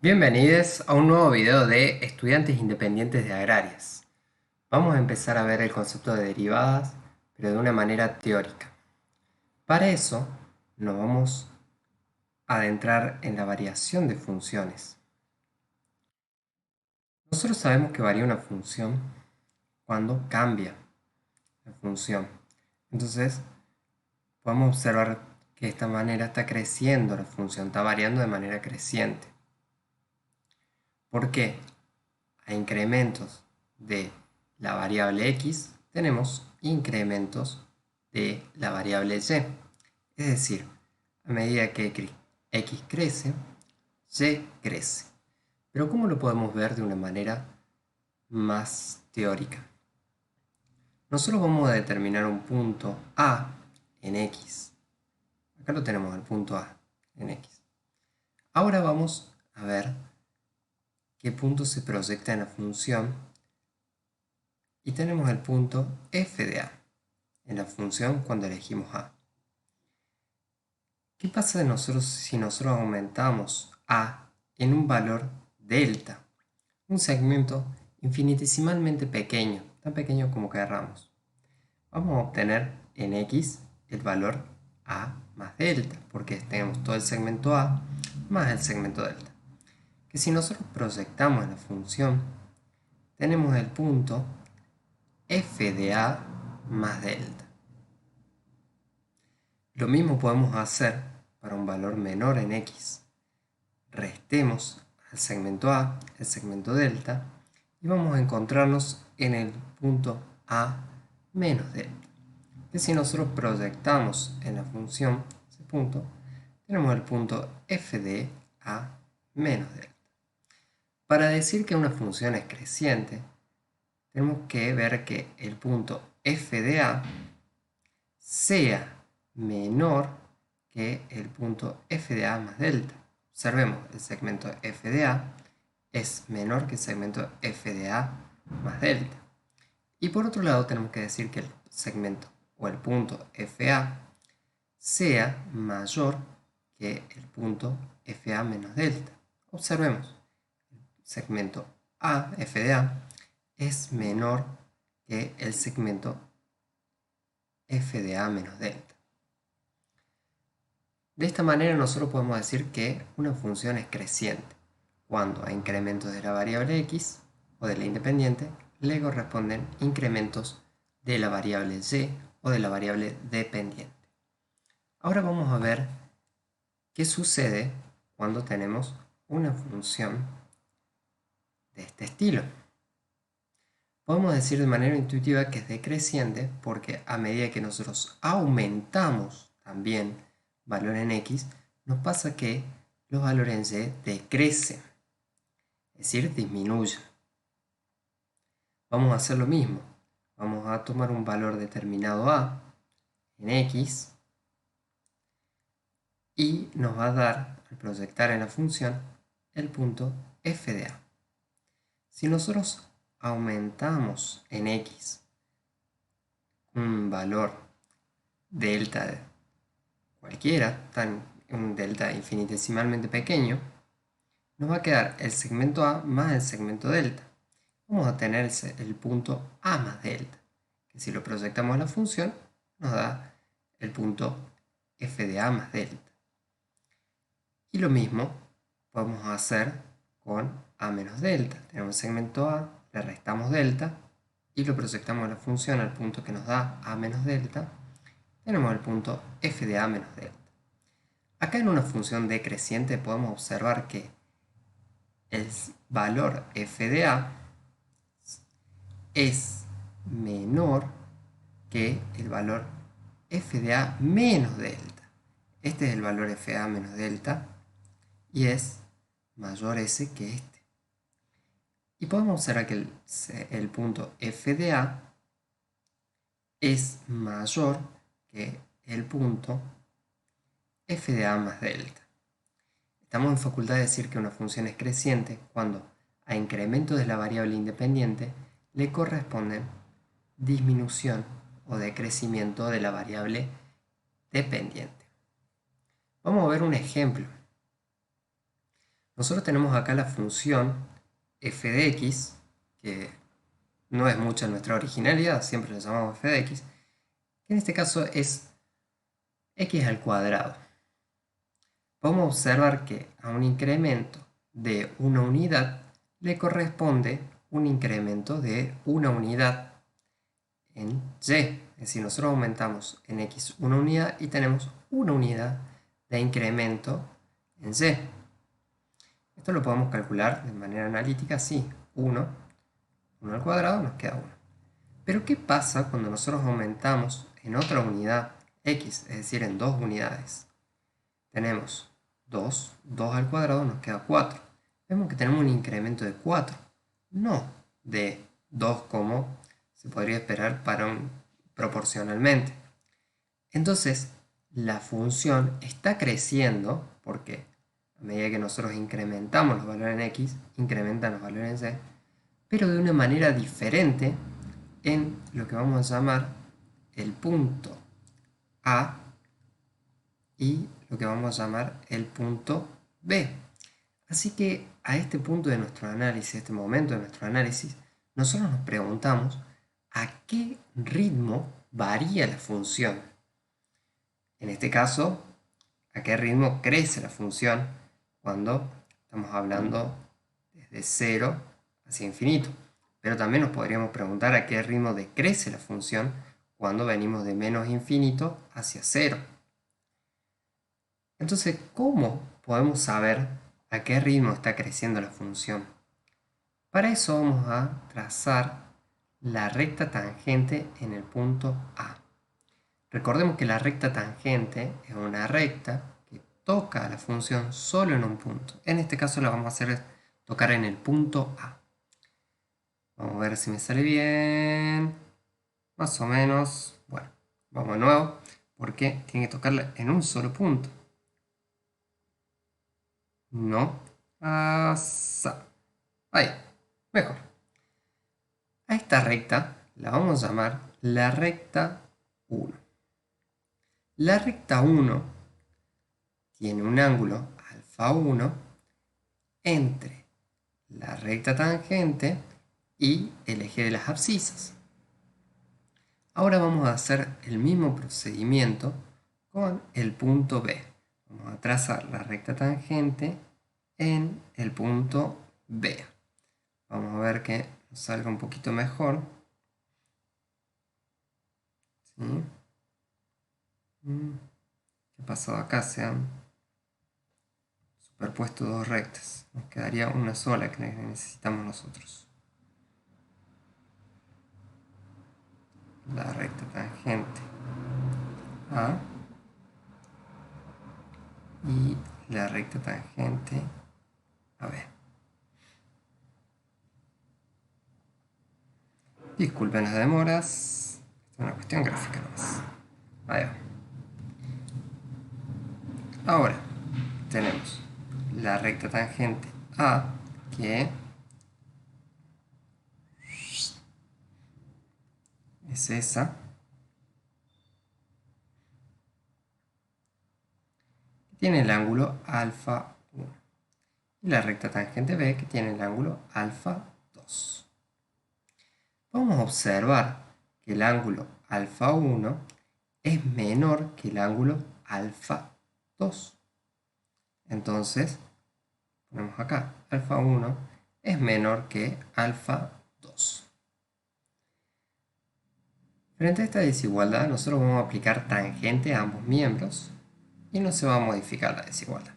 Bienvenidos a un nuevo video de estudiantes independientes de agrarias. Vamos a empezar a ver el concepto de derivadas, pero de una manera teórica. Para eso, nos vamos a adentrar en la variación de funciones. Nosotros sabemos que varía una función cuando cambia la función. Entonces, podemos observar que de esta manera está creciendo la función, está variando de manera creciente. ¿Por qué? A incrementos de la variable x tenemos incrementos de la variable y. Es decir, a medida que x crece, y crece. Pero ¿cómo lo podemos ver de una manera más teórica? Nosotros vamos a determinar un punto A en x. Acá lo tenemos, el punto A en x. Ahora vamos a ver qué punto se proyecta en la función y tenemos el punto f de a en la función cuando elegimos a. ¿Qué pasa si nosotros aumentamos a en un valor delta? Un segmento infinitesimalmente pequeño, tan pequeño como querramos. Vamos a obtener en x el valor a más delta, porque tenemos todo el segmento a más el segmento delta. Que si nosotros proyectamos en la función, tenemos el punto f de a más delta. Lo mismo podemos hacer para un valor menor en x. Restemos al segmento a, el segmento delta, y vamos a encontrarnos en el punto a menos delta. Que si nosotros proyectamos en la función ese punto, tenemos el punto f de a menos delta. Para decir que una función es creciente, tenemos que ver que el punto f de a sea menor que el punto f de a más delta. Observemos, el segmento f de a es menor que el segmento f de a más delta. Y por otro lado tenemos que decir que el segmento o el punto fa sea mayor que el punto fa menos delta. Observemos, el segmento a, f de a, es menor que el segmento f de a menos delta. De esta manera nosotros podemos decir que una función es creciente cuando a incrementos de la variable x o de la independiente le corresponden incrementos de la variable y o de la variable dependiente. Ahora vamos a ver qué sucede cuando tenemos una función de este estilo. Podemos decir de manera intuitiva que es decreciente porque a medida que nosotros aumentamos también valor en x, nos pasa que los valores en y decrecen, es decir, disminuyen. Vamos a hacer lo mismo. Vamos a tomar un valor determinado a en x y nos va a dar, al proyectar en la función, el punto f de a. Si nosotros aumentamos en x un valor delta cualquiera, un delta infinitesimalmente pequeño, nos va a quedar el segmento a más el segmento delta. Vamos a tener el punto a más delta, que si lo proyectamos a la función, nos da el punto f de a más delta. Y lo mismo podemos hacer con a menos delta. Tenemos el segmento a, le restamos delta y lo proyectamos a la función al punto que nos da a menos delta. Tenemos el punto f de a menos delta. Acá en una función decreciente podemos observar que el valor f de a es menor que el valor f de a menos delta. Este es el valor f de a menos delta y es mayor ese que este. Y podemos observar que el punto f de a es mayor que el punto f de a más delta. Estamos en facultad de decir que una función es creciente cuando a incremento de la variable independiente le corresponden disminución o decrecimiento de la variable dependiente. Vamos a ver un ejemplo. nosotros tenemos acá la función f de x, que no es mucha nuestra originalidad, siempre la llamamos f de x, que en este caso es x al cuadrado. Podemos observar que a un incremento de una unidad le corresponde un incremento de una unidad en y. Es decir, nosotros aumentamos en x una unidad y tenemos una unidad de incremento en y. Esto lo podemos calcular de manera analítica así. 1 al cuadrado nos queda 1. Pero ¿qué pasa cuando nosotros aumentamos en otra unidad x? Es decir, en dos unidades. Tenemos 2 al cuadrado nos queda 4. Vemos que tenemos un incremento de 4, no de 2 como se podría esperar para proporcionalmente. Entonces, la función está creciendo porque a medida que nosotros incrementamos los valores en x, incrementan los valores en y, pero de una manera diferente en lo que vamos a llamar el punto A y lo que vamos a llamar el punto B. Así que a este punto de nuestro análisis, este momento de nuestro análisis, nosotros nos preguntamos a qué ritmo varía la función. En este caso, a qué ritmo crece la función cuando estamos hablando desde 0 hacia infinito. Pero también nos podríamos preguntar a qué ritmo decrece la función cuando venimos de menos infinito hacia 0. Entonces, ¿cómo podemos saber a qué ritmo está creciendo la función? Para eso vamos a trazar la recta tangente en el punto A. Recordemos que la recta tangente es una recta que toca a la función solo en un punto. En este caso la vamos a hacer tocar en el punto A. Vamos a ver si me sale bien. Más o menos. Bueno, vamos de nuevo porque tiene que tocarla en un solo punto. No. Asa. Ahí. Mejor. A esta recta la vamos a llamar la recta 1. La recta 1 tiene un ángulo alfa 1 entre la recta tangente y el eje de las abscisas. Ahora vamos a hacer el mismo procedimiento con el punto B. Vamos a trazar la recta tangente en el punto B. Vamos a ver que nos salga un poquito mejor. ¿Sí? ¿Qué ha pasado acá? Se han superpuesto dos rectas. Nos quedaría una sola que necesitamos nosotros. La recta tangente A y la recta tangente a B. Disculpen las demoras, es una cuestión gráfica nomás. Ahí va. Ahora tenemos la recta tangente A, que es esa, que tiene el ángulo alfa 1, y la recta tangente B, que tiene el ángulo alfa 2. Vamos a observar que el ángulo alfa 1 es menor que el ángulo alfa 2. Entonces, ponemos acá, alfa 1 es menor que alfa 2. Frente a esta desigualdad, nosotros vamos a aplicar tangente a ambos miembros y no se va a modificar la desigualdad.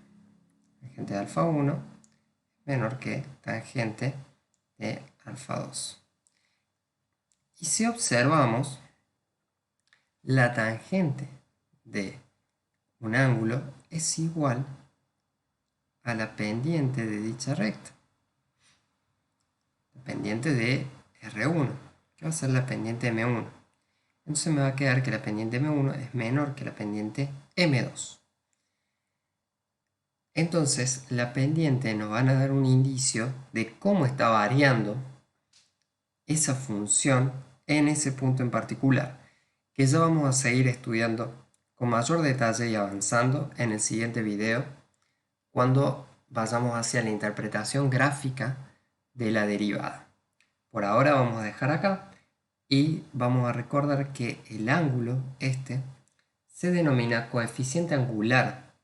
Tangente de alfa 1 es menor que tangente de alfa 2. Y si observamos, la tangente de un ángulo es igual a la pendiente de dicha recta. La pendiente de R1, que va a ser la pendiente M1. Entonces me va a quedar que la pendiente M1 es menor que la pendiente M2. Entonces la pendiente nos van a dar un indicio de cómo está variando esa función en ese punto en particular, que ya vamos a seguir estudiando con mayor detalle y avanzando en el siguiente video, cuando vayamos hacia la interpretación gráfica de la derivada. Por ahora vamos a dejar acá y vamos a recordar que el ángulo este se denomina coeficiente angular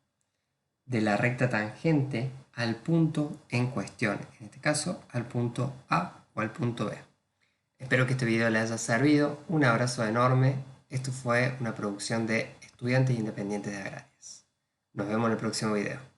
de la recta tangente al punto en cuestión, en este caso al punto A o al punto B. Espero que este video les haya servido. Un abrazo enorme. Esto fue una producción de Estudiantes Independientes de Agrarias. Nos vemos en el próximo video.